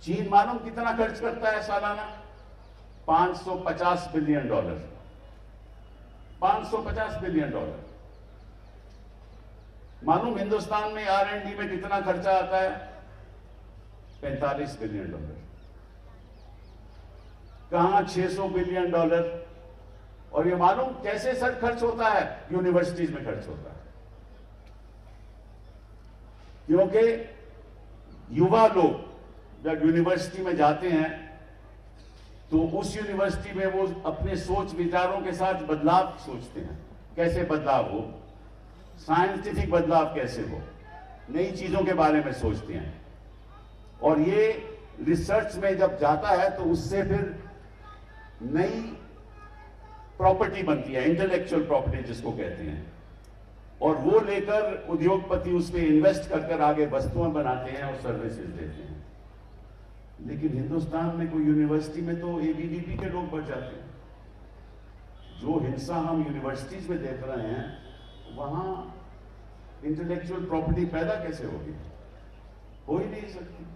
चीन मालूम कितना खर्च करता है सालाना? $550 बिलियन। $550 बिलियन। मालूम हिंदुस्तान में R&D में कितना खर्चा आता है? $45 बिलियन। कहां $600 बिलियन? और ये मालूम कैसे सर खर्च होता है? यूनिवर्सिटीज में खर्च होता है, क्योंकि युवा लोग जब यूनिवर्सिटी में जाते हैं तो उस यूनिवर्सिटी में वो अपने सोच विचारों के साथ बदलाव सोचते हैं। कैसे बदलाव हो, साइंटिफिक बदलाव कैसे हो, नई चीजों के बारे में सोचते हैं। और ये रिसर्च में जब जाता है तो उससे फिर नई प्रॉपर्टी बनती है, इंटेलेक्चुअल प्रॉपर्टी जिसको कहते हैं, और वो लेकर उद्योगपति उसमें इन्वेस्ट कर आगे वस्तुएं बनाते हैं और सर्विसेज देते हैं। लेकिन हिंदुस्तान में कोई यूनिवर्सिटी में तो ABVP के लोग बढ़ जाते हैं। जो हिंसा हम यूनिवर्सिटीज में देख रहे हैं, वहां इंटेलेक्चुअल प्रॉपर्टी पैदा कैसे होगी? हो ही नहीं सकती।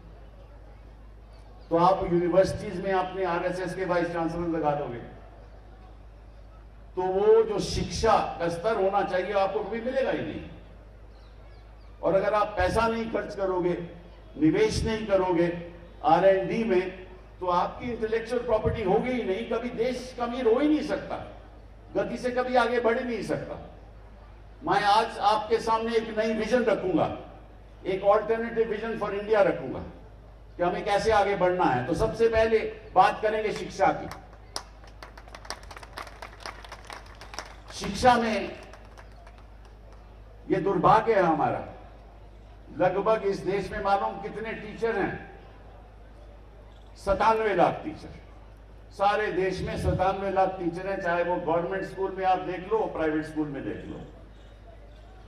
तो आप यूनिवर्सिटीज में अपने RSS के वाइस चांसलर लगा दोगे तो वो जो शिक्षा का स्तर होना चाहिए आपको कभी मिलेगा ही नहीं। और अगर आप पैसा नहीं खर्च करोगे, निवेश नहीं करोगे R&D में, तो आपकी इंटेलेक्चुअल प्रॉपर्टी होगी ही नहीं। कभी देश अमीर हो ही नहीं सकता, गति से कभी आगे बढ़ ही नहीं सकता। मैं आज आपके सामने एक नई विजन रखूंगा, एक ऑल्टरनेटिव विजन फॉर इंडिया रखूंगा कि हमें कैसे आगे बढ़ना है। तो सबसे पहले बात करेंगे शिक्षा की। शिक्षा में यह दुर्भाग्य है हमारा, लगभग इस देश में मालूम कितने टीचर हैं? 97 लाख टीचर। सारे देश में 97 लाख टीचर हैं, चाहे वो गवर्नमेंट स्कूल में आप देख लो, प्राइवेट स्कूल में देख लो।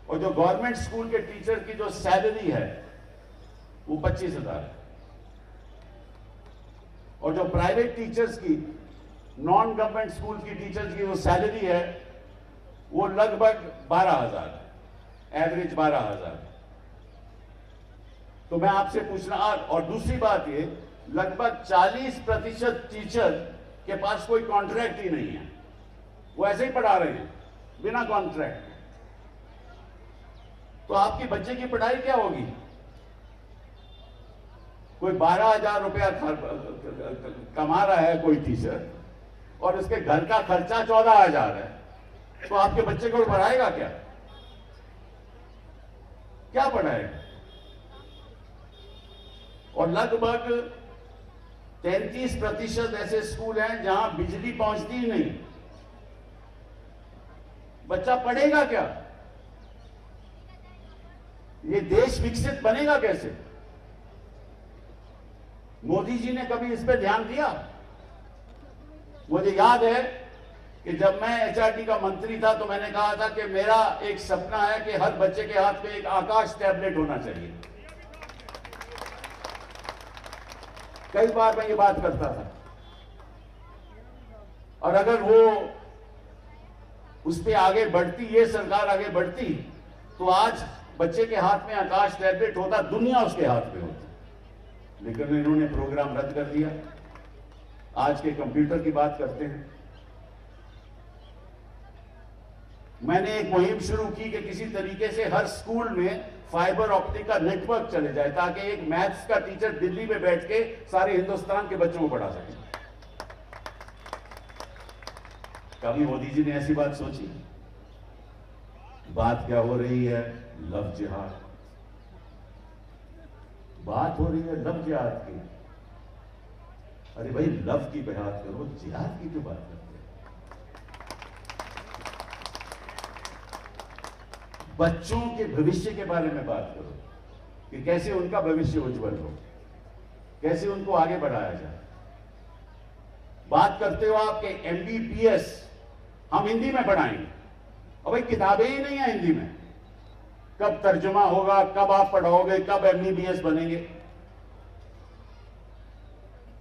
और जो गवर्नमेंट स्कूल के टीचर की जो सैलरी है वो 25,000 है, और जो प्राइवेट टीचर्स की, नॉन गवर्नमेंट स्कूल की टीचर्स की जो सैलरी है वो लगभग 12,000 है, एवरेज 12,000। तो मैं आपसे पूछना, और दूसरी बात ये, लगभग 40% टीचर के पास कोई कॉन्ट्रैक्ट ही नहीं है, वो ऐसे ही पढ़ा रहे हैं बिना कॉन्ट्रैक्ट। तो आपके बच्चे की पढ़ाई क्या होगी? कोई 12,000 रुपया कमा रहा है कोई टीचर, और उसके घर का खर्चा 14,000 है, तो आपके बच्चे को पढ़ाएगा क्या? क्या पढ़ाएगा? और लगभग 33% ऐसे स्कूल हैं जहां बिजली पहुंचती ही नहीं। बच्चा पढ़ेगा क्या? ये देश विकसित बनेगा कैसे? मोदी जी ने कभी इस पर ध्यान दिया? मुझे याद है कि जब मैं HRD का मंत्री था तो मैंने कहा था कि मेरा एक सपना है कि हर बच्चे के हाथ में एक आकाश टैबलेट होना चाहिए। कई बार मैं ये बात करता था, और अगर वो उस पर आगे बढ़ती, ये सरकार आगे बढ़ती, तो आज बच्चे के हाथ में आकाश टैबलेट होता, दुनिया उसके हाथ में होती। लेकिन इन्होंने प्रोग्राम रद्द कर दिया। आज के कंप्यूटर की बात करते हैं। मैंने एक मुहिम शुरू की कि किसी तरीके से हर स्कूल में फाइबर ऑप्टिक का नेटवर्क चले जाए, ताकि एक मैथ्स का टीचर दिल्ली में बैठ के सारे हिंदुस्तान के बच्चों को पढ़ा सके। कभी मोदी जी ने ऐसी बात सोची? बात क्या हो रही है? लव जिहाद। बात हो रही है लव जिहाद की। अरे भाई, लव की बात करो, जिहाद की क्यों बात करते? बच्चों के भविष्य के बारे में बात करो कि कैसे उनका भविष्य उज्जवल हो, कैसे उनको आगे बढ़ाया जाए। बात करते हो आपके MBBS हम हिंदी में पढ़ाएंगे, और भाई किताबें ही नहीं है हिंदी में। कब तर्जुमा होगा, कब आप पढ़ाओगे, कब MBBS बनेंगे?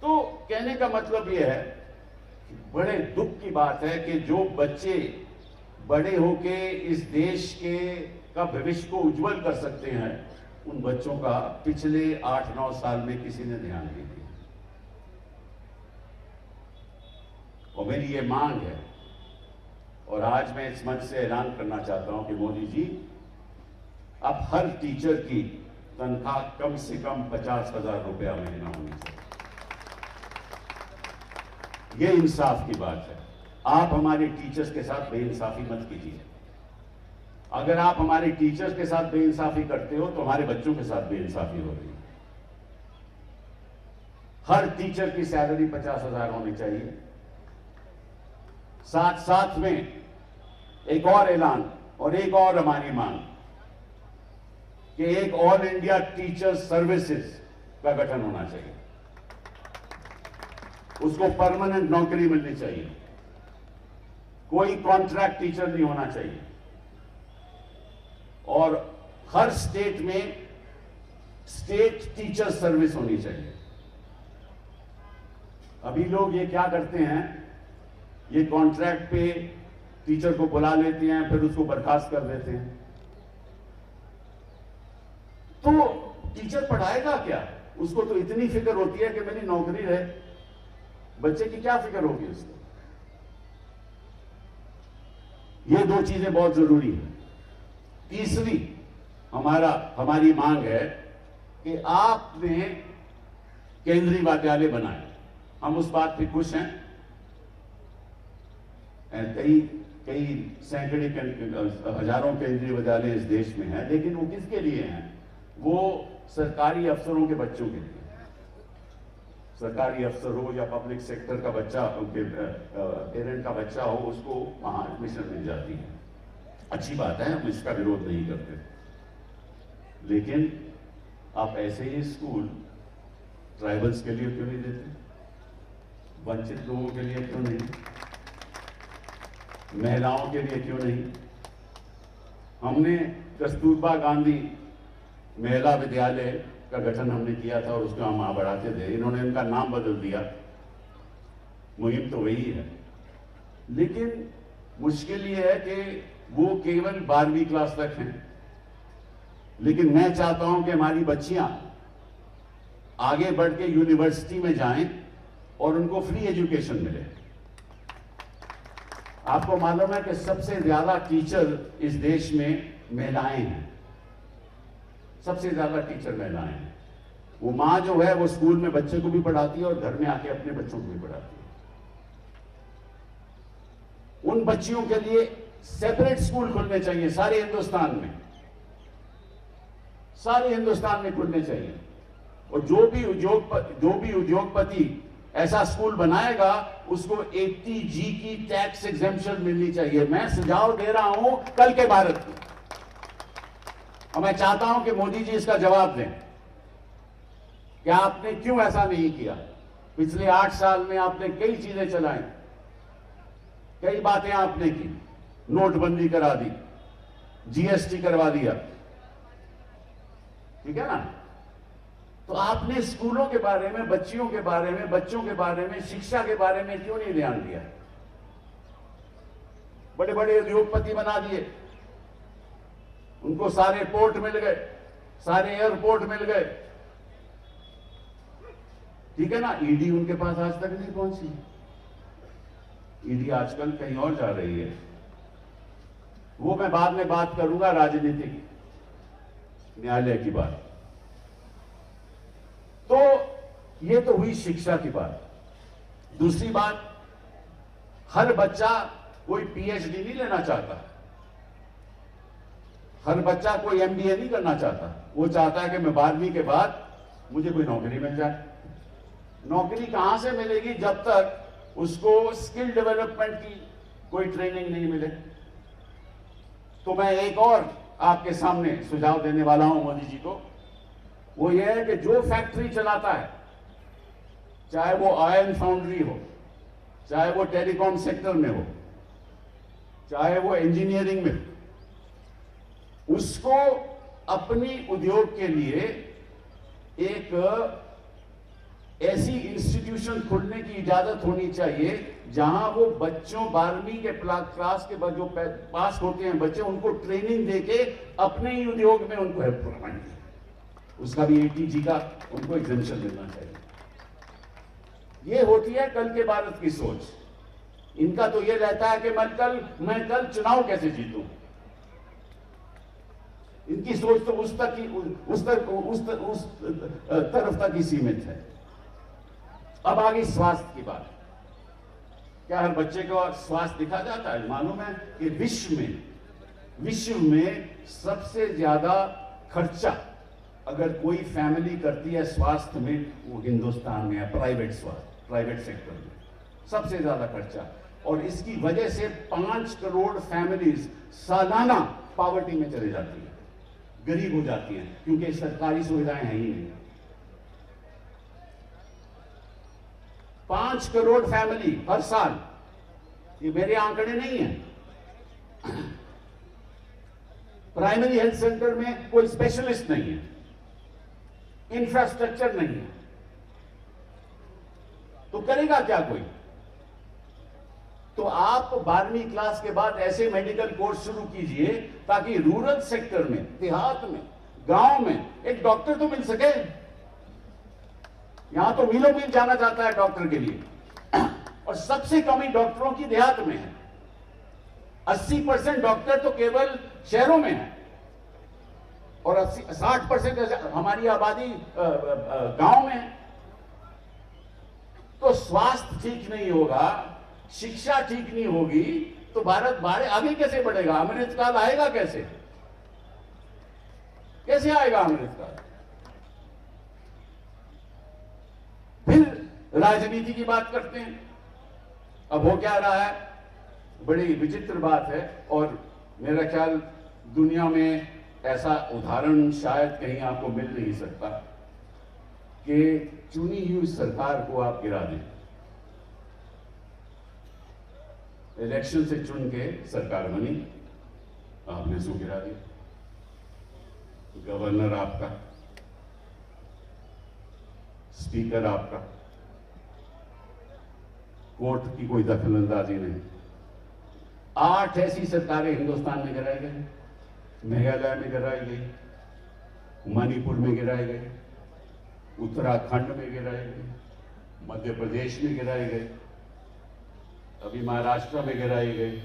तो कहने का मतलब यह है, बड़े दुख की बात है कि जो बच्चे बड़े होके इस देश के का भविष्य को उज्जवल कर सकते हैं, उन बच्चों का पिछले 8-9 साल में किसी ने ध्यान नहीं दिया। और मेरी ये मांग है, और आज मैं इस मंच से ऐलान करना चाहता हूं कि मोदी जी, अब हर टीचर की तनख्वाह कम से कम 50,000 रुपया महीना होनी चाहिए। ये इंसाफ की बात है। आप हमारे टीचर्स के साथ बेइंसाफी मत कीजिए। अगर आप हमारे टीचर्स के साथ बेइंसाफी करते हो तो हमारे बच्चों के साथ बेइंसाफी हो रही है। हर टीचर की सैलरी 50,000 होनी चाहिए। साथ साथ में एक और ऐलान और एक और हमारी मांग कि एक ऑल इंडिया टीचर सर्विसेज का गठन होना चाहिए। उसको परमानेंट नौकरी मिलनी चाहिए, कोई कॉन्ट्रैक्ट टीचर नहीं होना चाहिए। और हर स्टेट में स्टेट टीचर सर्विस होनी चाहिए। अभी लोग ये क्या करते हैं, ये कॉन्ट्रैक्ट पे टीचर को बुला लेते हैं, फिर उसको बर्खास्त कर देते हैं। तो टीचर पढ़ाएगा क्या? उसको तो इतनी फिक्र होती है कि मेरी नौकरी रहे, बच्चे की क्या फिक्र होगी उसको? ये दो चीजें बहुत जरूरी है। तीसरी हमारी मांग है कि आपने केंद्रीय विद्यालय बनाए। हम उस बात पे खुश हैं। कई सैकड़े हजारों केंद्रीय विद्यालय इस देश में हैं, लेकिन वो किसके लिए हैं? वो सरकारी अफसरों के बच्चों के लिए। सरकारी अफसर हो या पब्लिक सेक्टर का बच्चा, उनके पेरेंट का बच्चा हो, उसको वहां एडमिशन मिल जाती है। अच्छी बात है, हम इसका विरोध नहीं करते। लेकिन आप ऐसे ही स्कूल ट्राइबल्स के लिए क्यों नहीं देते? वंचित लोगों के लिए क्यों नहीं? महिलाओं के लिए क्यों नहीं? हमने कस्तूरबा गांधी महिला विद्यालय का गठन हमने किया था और उसको हम वहां बढ़ाते थे। इन्होंने इनका नाम बदल दिया। मुहिम तो वही है, लेकिन मुश्किल ये है कि वो केवल 12वीं क्लास तक हैं। लेकिन मैं चाहता हूं कि हमारी बच्चियां आगे बढ़ के यूनिवर्सिटी में जाएं और उनको फ्री एजुकेशन मिले। आपको मालूम है कि सबसे ज्यादा टीचर इस देश में महिलाएं हैं। सबसे ज्यादा टीचर महिलाएं हैं। वो मां जो है वो स्कूल में बच्चे को भी पढ़ाती है और घर में आके अपने बच्चों को भी पढ़ाती है। उन बच्चियों के लिए सेपरेट स्कूल खुलने चाहिए सारे हिंदुस्तान में। सारे हिंदुस्तान में खुलने चाहिए। और जो भी उद्योगपति ऐसा स्कूल बनाएगा उसको 80G की टैक्स एग्जेम्पशन मिलनी चाहिए। मैं सुझाव दे रहा हूं कल के भारत को, और मैं चाहता हूं कि मोदी जी इसका जवाब दें कि आपने क्यों ऐसा नहीं किया। पिछले 8 साल में आपने कई चीजें चलाई, कई बातें आपने की। नोटबंदी करा दी, GST करवा दिया, ठीक है ना? तो आपने स्कूलों के बारे में, बच्चियों के बारे में, बच्चों के बारे में, शिक्षा के बारे में क्यों नहीं ध्यान दिया? बड़े बड़े उद्योगपति बना दिए, उनको सारे पोर्ट मिल गए, सारे एयरपोर्ट मिल गए, ठीक है ना? ईडी उनके पास आज तक नहीं पहुंची। ईडी आजकल कहीं और जा रही है। वो मैं बाद में बात करूंगा, राजनीतिक न्यायालय की बात। तो ये तो हुई शिक्षा की बात। दूसरी बात, हर बच्चा कोई PhD नहीं लेना चाहता, हर बच्चा कोई MBA नहीं करना चाहता। वो चाहता है कि मैं 12वीं के बाद मुझे कोई नौकरी मिल जाए। नौकरी कहां से मिलेगी जब तक उसको स्किल डेवलपमेंट की कोई ट्रेनिंग नहीं मिले? तो मैं एक और आपके सामने सुझाव देने वाला हूं मोदी जी को। वो ये है कि जो फैक्ट्री चलाता है, चाहे वो आयरन फाउंड्री हो, चाहे वो टेलीकॉम सेक्टर में हो, चाहे वो इंजीनियरिंग में हो, उसको अपनी उद्योग के लिए एक ऐसी इंस्टीट्यूशन खोलने की इजाजत होनी चाहिए जहां वो बच्चों 12वीं के क्लास के बाद जो पास होते हैं बच्चे, उनको ट्रेनिंग देके अपने ही उद्योग में उनको हेल्प करवाएंगे। उसका भी एटीजी का उनको एग्जेम्पशन मिलना चाहिए। ये होती है कल के भारत की सोच। इनका तो ये रहता है कि मैं कल चुनाव कैसे जीतूं। इनकी सोच तो उस तरफ तक ही सीमित है। अब आगे स्वास्थ्य की बात। क्या हर बच्चे को स्वास्थ्य दिखा जाता है? मालूम है कि विश्व में सबसे ज्यादा खर्चा अगर कोई फैमिली करती है स्वास्थ्य में, वो हिंदुस्तान में है। प्राइवेट सेक्टर में सबसे ज्यादा खर्चा। और इसकी वजह से 5 करोड़ फैमिलीज सालाना पॉवर्टी में चली जाती है, गरीब हो जाती हैं, क्योंकि सरकारी सुविधाएं हैं ही नहीं। 5 करोड़ फैमिली हर साल, ये मेरे आंकड़े नहीं है। प्राइमरी हेल्थ सेंटर में कोई स्पेशलिस्ट नहीं है, इंफ्रास्ट्रक्चर नहीं है, तो करेगा क्या कोई? तो आप 12वीं क्लास के बाद ऐसे मेडिकल कोर्स शुरू कीजिए ताकि रूरल सेक्टर में, देहात में, गांव में एक डॉक्टर तो मिल सके। यहां तो मीलों मील जाना जाता है डॉक्टर के लिए, और सबसे कमी डॉक्टरों की देहात में है। 80% डॉक्टर तो केवल शहरों में है, और 60% हमारी आबादी गांव में है। तो स्वास्थ्य ठीक नहीं होगा, शिक्षा ठीक नहीं होगी, तो भारत आगे कैसे बढ़ेगा? अमृतकाल आएगा कैसे? कैसे आएगा अमृतकाल? फिर राजनीति की बात करते हैं। अब हो क्या रहा है, बड़ी विचित्र बात है, और मेरा ख्याल दुनिया में ऐसा उदाहरण शायद कहीं आपको मिल नहीं सकता कि चुनी हुई सरकार को आप गिरा दें। इलेक्शन से चुन के सरकार बनी, आपने उसको गिरा दिया। गवर्नर आपका, स्पीकर आपका, कोर्ट की कोई दखलंदाजी नहीं। 8 ऐसी सरकारें हिंदुस्तान में गिराई गई। मेघालय में गिराई गई, मणिपुर में गिराई गई, उत्तराखंड में गिराई गई, मध्य प्रदेश में गिराई गई, अभी महाराष्ट्र में गिराई गई,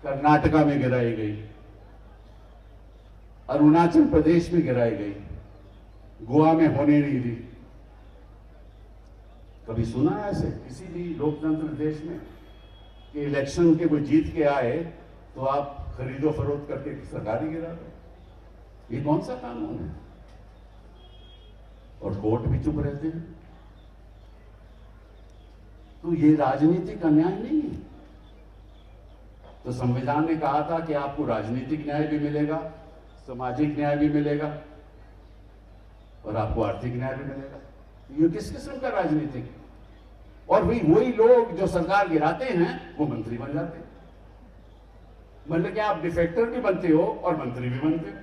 कर्नाटका में गिराई गई, अरुणाचल प्रदेश में गिराई गई, गोवा में होने नहीं दी। कभी सुना है ऐसे किसी भी लोकतंत्र देश में कि इलेक्शन के कोई जीत के आए तो आप खरीदो फरोख्त करके सरकार ही गिरा दो? ये कौन सा कानून है? और कोर्ट भी चुप रहते हैं। तो ये राजनीतिक अन्याय नहीं है। तो संविधान ने कहा था कि आपको राजनीतिक न्याय भी मिलेगा, सामाजिक न्याय भी मिलेगा, और आपको आर्थिक न्याय भी मिलेगा। ये किस किस्म का राजनीतिक? और वही लोग जो सरकार गिराते हैं वो मंत्री बन जाते हैं। मतलब कि आप डिफेक्टर भी बनते हो और मंत्री भी बनते हो।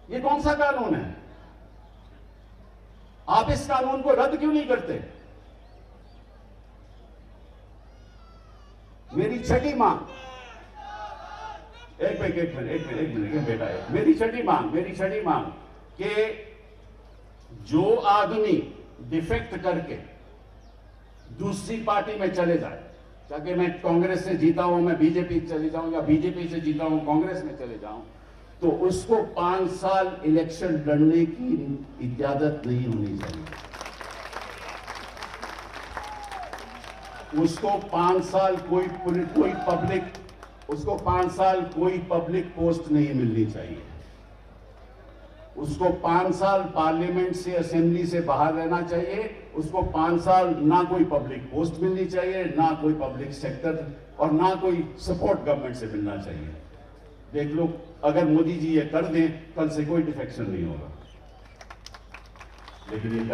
ये कौन सा कानून है? आप इस कानून को रद्द क्यों नहीं करते? मेरी छठी मांग, एक मिनट बेटा, मेरी छठी मांग कि जो आदमी डिफेक्ट करके दूसरी पार्टी में चले जाए, ताकि मैं कांग्रेस से जीता हूं मैं बीजेपी चले जाऊं, या बीजेपी से जीता हूं कांग्रेस में चले जाऊं, तो उसको 5 साल इलेक्शन लड़ने की इजाजत नहीं होनी चाहिए। उसको 5 साल कोई पब्लिक पोस्ट नहीं मिलनी चाहिए। उसको 5 साल पार्लियामेंट से, असेंबली से बाहर रहना चाहिए। उसको 5 साल ना कोई पब्लिक पोस्ट मिलनी चाहिए, ना कोई पब्लिक सेक्टर, और ना कोई सपोर्ट गवर्नमेंट से मिलना चाहिए। देख लो, अगर मोदी जी ये कर दें, कल से कोई डिफेक्शन नहीं होगा। लेकिन ये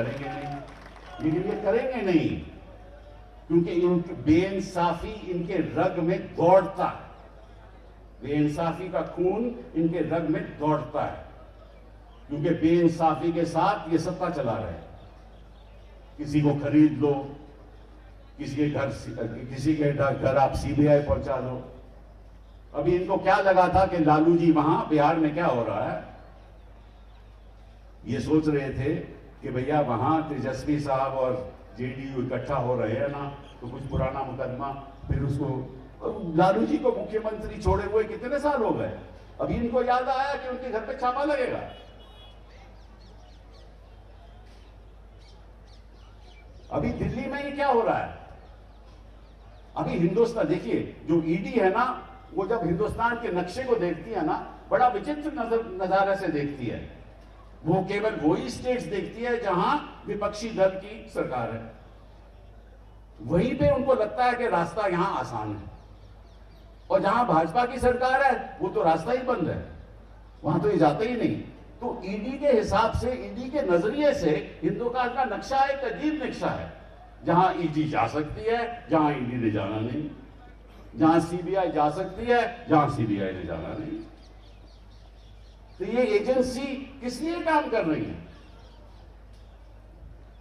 करेंगे नहीं, क्योंकि इनकी बेइंसाफी इनके रग में दौड़ता है। बेइंसाफी का खून इनके रग में दौड़ता है, क्योंकि बेइंसाफी के साथ ये सत्ता चला रहे हैं। किसी को खरीद लो, किसी के घर आप सीबीआई पहुंचा दो। अभी इनको क्या लगा था कि लालू जी वहां बिहार में क्या हो रहा है, ये सोच रहे थे कि भैया वहां तेजस्वी साहब और जेडीयू इकट्ठा हो रहे हैं ना, तो कुछ पुराना मुकदमा, फिर उसको लालू जी को मुख्यमंत्री छोड़े हुए कितने साल हो गए, अभी इनको याद आया कि उनके घर पे छापा लगेगा। अभी दिल्ली में ये क्या हो रहा है, अभी हिंदुस्तान देखिए, जो ईडी है ना, वो जब हिंदुस्तान के नक्शे को देखती है ना, बड़ा विचित्र नजारे से देखती है। वो केवल वही स्टेट्स देखती है जहां विपक्षी दल की सरकार है, वहीं पे उनको लगता है कि रास्ता यहां आसान है, और जहां भाजपा की सरकार है वो तो रास्ता ही बंद है, वहां तो ये जाते ही नहीं। तो ईडी के हिसाब से, ईडी के नजरिए से हिंदुस्तान का नक्शा एक अजीब नक्शा है, जहां ईडी जा सकती है, जहां ईडी ने जाना नहीं, जहां सीबीआई जा सकती है, जहां सीबीआई ने जाना नहीं। तो ये एजेंसी किस लिए काम कर रही है?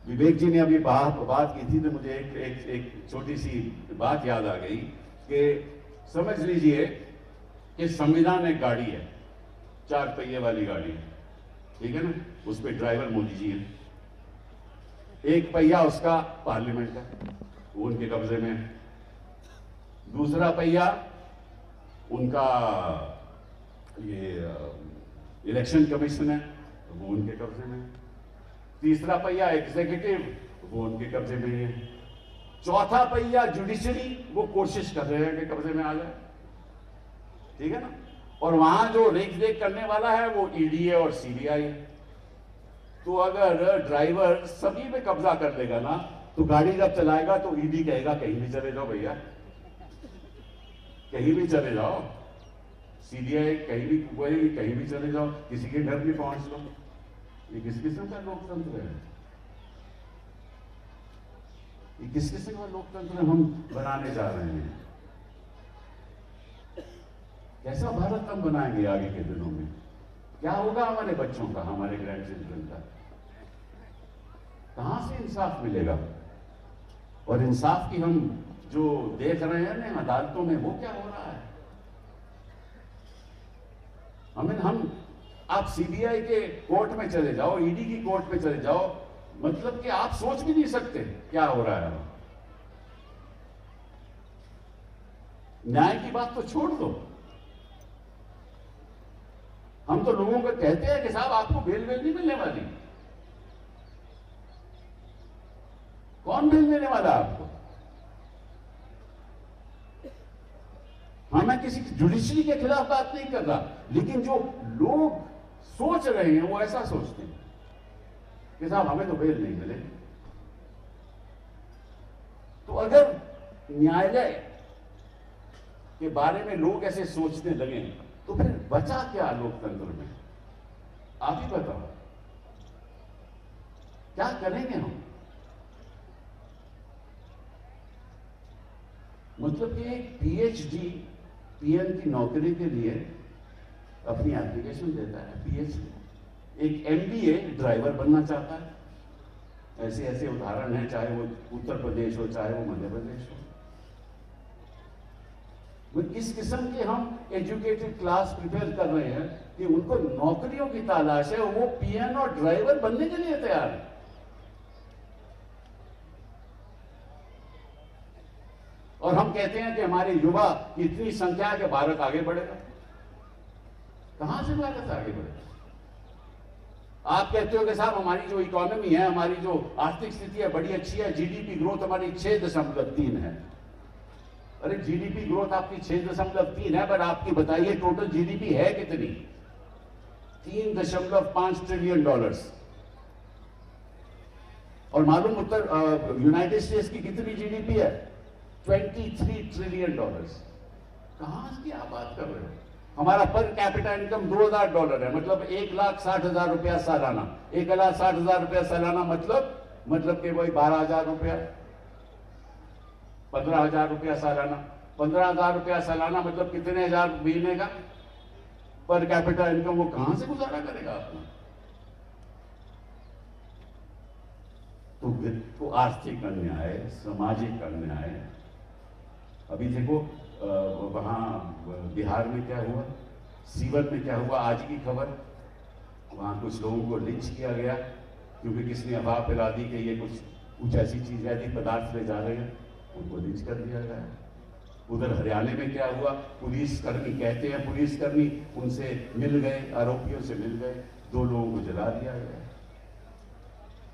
विवेक जी ने अभी बात की थी, तो मुझे एक छोटी सी बात याद आ गई कि समझ लीजिए कि संविधान एक गाड़ी है, 4 पहिए वाली गाड़ी है, ठीक है ना, उस पर ड्राइवर मोदी जी है, एक पहिया उसका पार्लियामेंट का, वो उनके कब्जे में है, दूसरा पहिया उनका ये इलेक्शन कमीशन है, वो उनके कब्जे में है, तीसरा पहिया एग्जीक्यूटिव, वो उनके कब्जे में है, चौथा पहिया जुडिशरी, वो कोशिश कर रहे हैं कि कब्जे में आ जाए, ठीक है ना, और वहां जो रेख देख करने वाला है वो ईडी है और सीबीआई है। तो अगर ड्राइवर सभी पे कब्जा कर लेगा ना, तो गाड़ी जब चलाएगा तो ईडी कहेगा कहीं भी चले जाओ भैया, कहीं भी चले जाओ, सीबीआई कहीं भी चले जाओ, किसी के घर भी पहुंच लो। ये किस किस्म का लोकतंत्र है? ये किस किस्म का लोकतंत्र हम बनाने जा रहे हैं? कैसा भारत हम बनाएंगे आगे के दिनों में? क्या होगा हमारे बच्चों का, हमारे ग्रैंड चिल्ड्रन का? कहां से इंसाफ मिलेगा? और इंसाफ की हम जो देख रहे हैं ना अदालतों में, वो क्या हो रहा है? हम आप सीबीआई के कोर्ट में चले जाओ, ईडी की कोर्ट में चले जाओ, मतलब कि आप सोच भी नहीं सकते क्या हो रहा है। न्याय की बात तो छोड़ दो, हम तो लोगों को कहते हैं कि साहब आपको बेल नहीं मिलने वाली। कौन बेल देने वाला आपको? हाँ, मैं किसी जुडिशरी के खिलाफ बात नहीं कर रहा, लेकिन जो लोग सोच रहे हैं वो ऐसा सोचते हैं कि साहब हमें तो बेल नहीं मिले। तो अगर न्यायालय के बारे में लोग ऐसे सोचने लगे तो फिर बचा क्या लोकतंत्र में? आप ही बताओ, क्या करेंगे हम? मतलब कि एक पीएचडी पीएन की नौकरी के लिए अपनी एप्लीकेशन देता है, पीएचडी, एक एमबीए ड्राइवर बनना चाहता है। ऐसे ऐसे उदाहरण हैं, चाहे वो उत्तर प्रदेश हो चाहे वो मध्य प्रदेश हो। इस किस्म के हम एजुकेटेड क्लास प्रिपेयर कर रहे हैं कि उनको नौकरियों की तलाश है, वो पीएन और ड्राइवर बनने के लिए तैयार है। और हम कहते हैं कि हमारे युवा की इतनी संख्या है कि भारत आगे बढ़ेगा। कहां से भारत आगे बढ़ेगा? आप कहते हो कि साहब हमारी जो इकोनॉमी है, हमारी जो आर्थिक स्थिति है बड़ी अच्छी है, जीडीपी ग्रोथ हमारी 6.3 है। अरे जीडीपी ग्रोथ आपकी 6.3 है, पर आपकी बताइए टोटल जीडीपी है कितनी? $3.5 ट्रिलियन। और मालूम उत्तर यूनाइटेड स्टेट्स की कितनी जीडीपी है? $23 ट्रिलियन। कहां की आप बात कर रहे हो? हमारा पर कैपिटा इनकम $2,000 है, मतलब 1,60,000 रुपया सालाना। 1,60,000 रुपया सालाना मतलब कि वही 12,000 रुपया, 15,000 रुपया सालाना। 15,000 रुपया सालाना मतलब कितने हजार महीने का पर कैपिटा इनकम? वो कहां से गुजारा करेगा अपना? तो आर्थिक अन्याय, सामाजिक अन्याय। अभी देखो वहां बिहार में क्या हुआ, सीवर में क्या हुआ, आज की खबर वहां कुछ लोगों को लिंच किया गया क्योंकि किसी ने अफवाह फैला दी कि ये कुछ ऐसी चीज है ऐसी पदार्थ ले जा रहे हैं, उनको लिंच कर दिया गया। उधर हरियाणा में क्या हुआ, पुलिसकर्मी कहते हैं पुलिसकर्मी उनसे मिल गए, आरोपियों से मिल गए, 2 लोगों को जला दिया गया।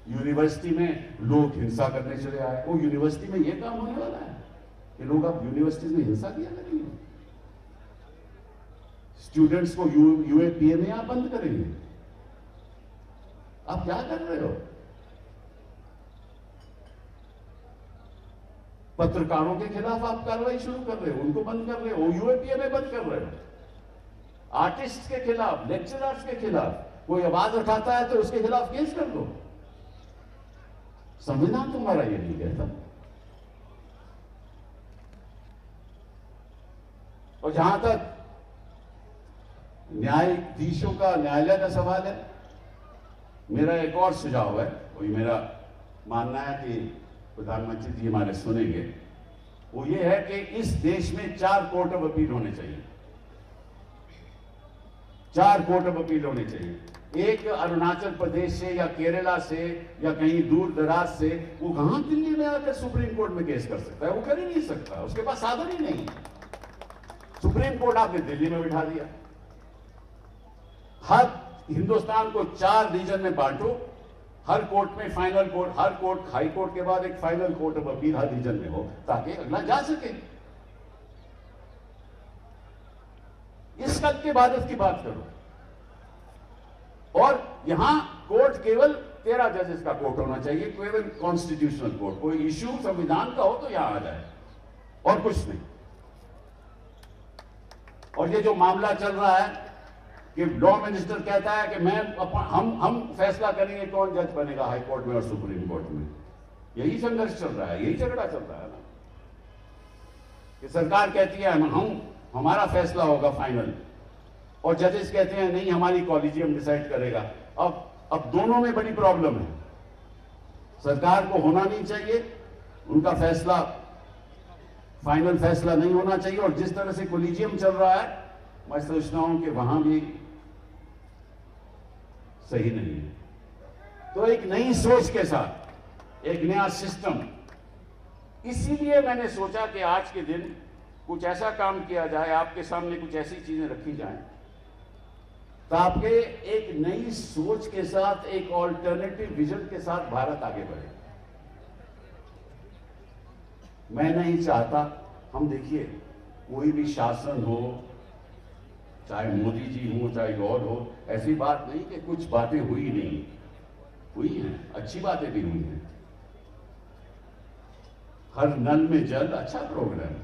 यूनिवर्सिटी में लोग हिंसा करने चले आए। वो यूनिवर्सिटी में ये काम होने वाला है कि लोग अब यूनिवर्सिटी में हिंसा किया करेंगे, स्टूडेंट्स को यूएपीए में आप बंद करेंगे। आप क्या कर रहे हो? पत्रकारों के खिलाफ आप कार्रवाई शुरू कर रहे हो, उनको बंद कर रहे हो, यूएपीए में बंद कर रहे हो। आर्टिस्ट के खिलाफ, लेक्चरर्स के खिलाफ कोई आवाज उठाता है तो उसके खिलाफ केस कर दो। संविधान तुम्हारा ये नहीं कहता। और जहां तक न्यायाधीशों का, न्यायालय का सवाल है, मेरा एक और सुझाव है, वही मेरा मानना है कि प्रधानमंत्री जी हमारे सुनेंगे, वो ये है कि इस देश में 4 कोर्ट ऑफ अपील होने चाहिए। 4 कोर्ट ऑफ अपील होने चाहिए। एक अरुणाचल प्रदेश से या केरला से या कहीं दूर दराज से, वो कहां दिल्ली में आकर सुप्रीम कोर्ट में केस कर सकता है? वो कर ही नहीं सकता, उसके पास साधन ही नहीं। सुप्रीम कोर्ट आपने दिल्ली में बिठा दिया। हर हिंदुस्तान को 4 रीजन में बांटो, हर कोर्ट में फाइनल कोर्ट, हर कोर्ट, हाई कोर्ट के बाद एक फाइनल कोर्ट ऑफ अपील हर रीजन में हो, ताकि अगला जा सके। इस कल के बाद की बात करो। और यहां कोर्ट केवल 13 जजेस का कोर्ट होना चाहिए, केवल कॉन्स्टिट्यूशनल कोर्ट। कोई इश्यू संविधान का हो तो यहां आ जाए, और कुछ नहीं। और ये जो मामला चल रहा है कि लॉ मिनिस्टर कहता है कि हम फैसला करेंगे कौन जज बनेगा हाई कोर्ट में और सुप्रीम कोर्ट में। यही संघर्ष चल रहा है, यही झगड़ा चल रहा है ना, कि सरकार कहती है हमारा फैसला होगा फाइनल, और जजेस कहते हैं नहीं, हमारी कॉलेजियम डिसाइड करेगा। अब दोनों में बड़ी प्रॉब्लम है। सरकार को होना नहीं चाहिए, उनका फैसला फाइनल फैसला नहीं होना चाहिए, और जिस तरह से कॉलेजियम चल रहा है, मैं सोचता हूं कि वहां भी सही नहीं है। तो एक नई सोच के साथ एक नया सिस्टम, इसीलिए मैंने सोचा कि आज के दिन कुछ ऐसा काम किया जाए, आपके सामने कुछ ऐसी चीजें रखी जाएं ताकि एक नई सोच के साथ, एक ऑल्टरनेटिव विजन के साथ भारत आगे बढ़े। मैं नहीं चाहता, हम देखिए कोई भी शासन हो, चाहे मोदी जी हो चाहे और हो, ऐसी बात नहीं कि कुछ बातें हुई नहीं, हुई हैं, अच्छी बातें भी हुई हैं। हर नल में जल अच्छा प्रोग्राम,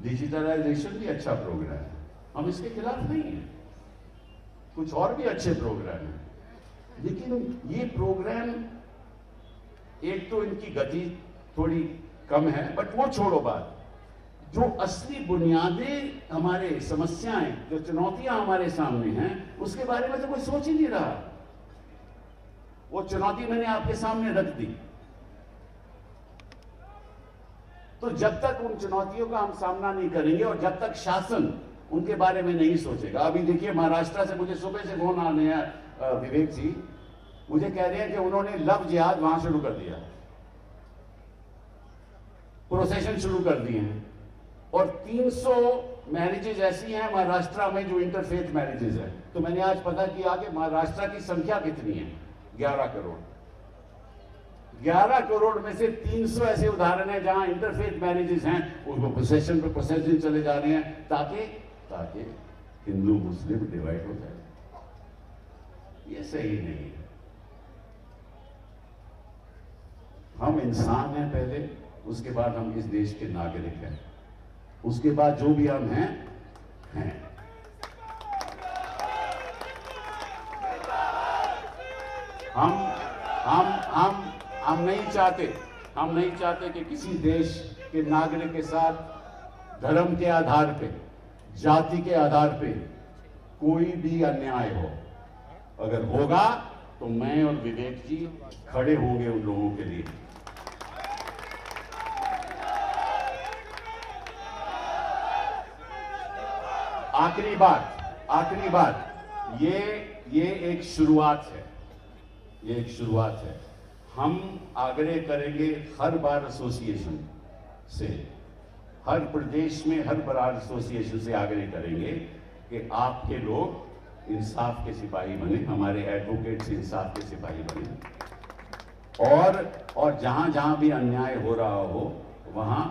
डिजिटलाइजेशन भी अच्छा प्रोग्राम है, हम इसके खिलाफ नहीं हैं। कुछ और भी अच्छे प्रोग्राम हैं, लेकिन ये प्रोग्राम, एक तो इनकी गति थोड़ी कम है, बट वो छोड़ो बात। जो असली बुनियादी हमारे समस्याएं, जो चुनौतियां हमारे सामने हैं, उसके बारे में तो कोई सोच ही नहीं रहा। वो चुनौती मैंने आपके सामने रख दी। तो जब तक उन चुनौतियों का हम सामना नहीं करेंगे और जब तक शासन उनके बारे में नहीं सोचेगा। अभी देखिए महाराष्ट्र से मुझे सुबह से फोन आने हैं, विवेक जी मुझे कह रहे हैं कि उन्होंने लव जिहाद वहां शुरू कर दिया, प्रोसेशन शुरू कर दिए हैं, और 300 मैरिजेज ऐसी हैं महाराष्ट्र में जो इंटरफेथ मैरिजेज हैं। तो मैंने आज पता किया कि महाराष्ट्र की संख्या कितनी है, 11 करोड़। 11 करोड़ में से 300 ऐसे उदाहरण हैं जहां इंटरफेथ मैरिजेज हैं, उसको प्रोसेशन पे प्रोसेशन चले जा रहे हैं, ताकि हिंदू मुस्लिम डिवाइड हो जाए। ये सही नहीं है। हम इंसान हैं पहले, उसके बाद हम इस देश के नागरिक हैं, उसके बाद जो भी हम हैं। हम नहीं चाहते कि किसी देश के नागरिक के साथ धर्म के आधार पे, जाति के आधार पे कोई भी अन्याय हो। अगर होगा तो मैं और विवेक जी खड़े होंगे उन लोगों के लिए। आखिरी बात, ये एक शुरुआत है, ये एक शुरुआत है। हम आग्रह करेंगे हर बार एसोसिएशन से, हर प्रदेश में हर बार एसोसिएशन से आग्रह करेंगे कि आपके लोग इंसाफ के सिपाही बने, हमारे एडवोकेट्स इंसाफ के सिपाही बने, और जहां जहां भी अन्याय हो रहा हो वहां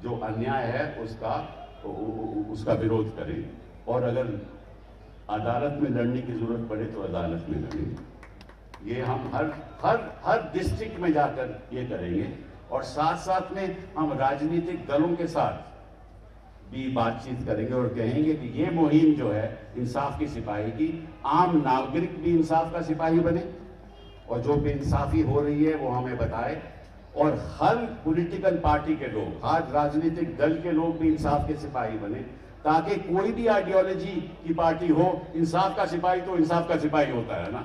जो अन्याय है उसका विरोध करें, और अगर अदालत में लड़ने की जरूरत पड़े तो अदालत में लड़ें। ये हम हर डिस्ट्रिक्ट में जाकर ये करेंगे, और साथ साथ में हम राजनीतिक दलों के साथ भी बातचीत करेंगे और कहेंगे कि ये मुहिम जो है इंसाफ की सिपाही की, आम नागरिक भी इंसाफ का सिपाही बने, और जो बेइंसाफी हो रही है वो हमें बताए, और हर पॉलिटिकल पार्टी के लोग, हर राजनीतिक दल के लोग भी इंसाफ के सिपाही बने, ताकि कोई भी आइडियोलॉजी की पार्टी हो, इंसाफ का सिपाही तो इंसाफ का सिपाही होता है ना।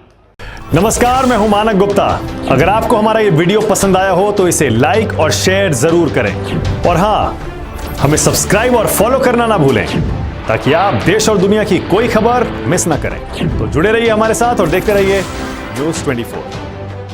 नमस्कार, मैं हूं मानक गुप्ता। अगर आपको हमारा ये वीडियो पसंद आया हो तो इसे लाइक और शेयर जरूर करें, और हां, हमें सब्सक्राइब और फॉलो करना ना भूलें, ताकि आप देश और दुनिया की कोई खबर मिस ना करें। तो जुड़े रहिए हमारे साथ और देखते रहिए न्यूज़ 24।